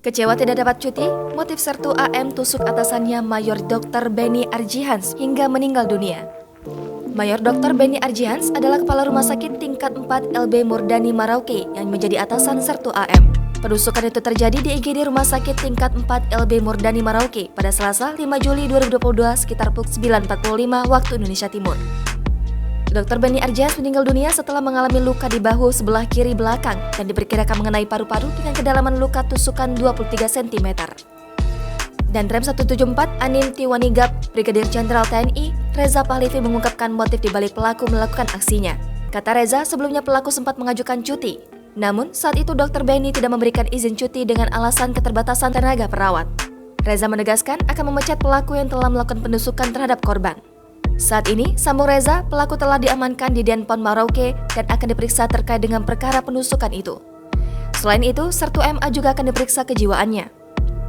Kecewa tidak dapat cuti, motif Sertu AM tusuk atasannya Mayor Dr. Benny Arjihans hingga meninggal dunia. Mayor Dr. Benny Arjihans adalah kepala rumah sakit tingkat 4 LB Murdani Merauke yang menjadi atasan Sertu AM. Penusukan itu terjadi di IGD Rumah Sakit tingkat 4 LB Murdani Merauke pada Selasa 5 Juli 2022 sekitar pukul 9.45 waktu Indonesia Timur. Dr. Benny Arjihans meninggal dunia setelah mengalami luka di bahu sebelah kiri belakang dan diperkirakan mengenai paru-paru dengan kedalaman luka tusukan 23 cm. Dan Rem 174 Anim Tiwanigap, Brigadir Jenderal TNI, Reza Pahlevi mengungkapkan motif dibalik pelaku melakukan aksinya. Kata Reza, sebelumnya pelaku sempat mengajukan cuti. Namun, saat itu Dr. Benny tidak memberikan izin cuti dengan alasan keterbatasan tenaga perawat. Reza menegaskan akan memecat pelaku yang telah melakukan penusukan terhadap korban. Saat ini, sambung Reza, pelaku telah diamankan di Denpom Merauke dan akan diperiksa terkait dengan perkara penusukan itu. Selain itu, Sertu MA juga akan diperiksa kejiwaannya.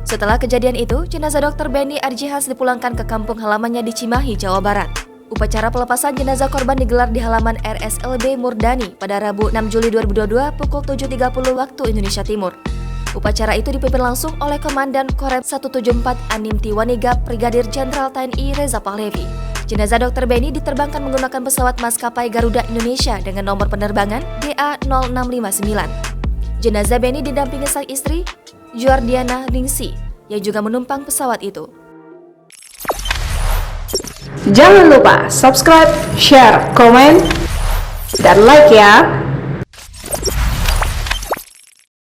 Setelah kejadian itu, jenazah Dr. Benny Arjihans dipulangkan ke kampung halamannya di Cimahi, Jawa Barat. Upacara pelepasan jenazah korban digelar di halaman RSLB Murdani pada Rabu 6 Juli 2022 pukul 7.30 waktu Indonesia Timur. Upacara itu dipimpin langsung oleh Komandan Korem 174 Anim Tiwanigap, Brigadir Jenderal TNI Reza Pahlevi. Jenazah Dr. Benny diterbangkan menggunakan pesawat maskapai Garuda Indonesia dengan nomor penerbangan DA0659. Jenazah Benny didampingi sang istri, Juardiana Ningsi, yang juga menumpang pesawat itu. Jangan lupa subscribe, share, komen, dan like ya!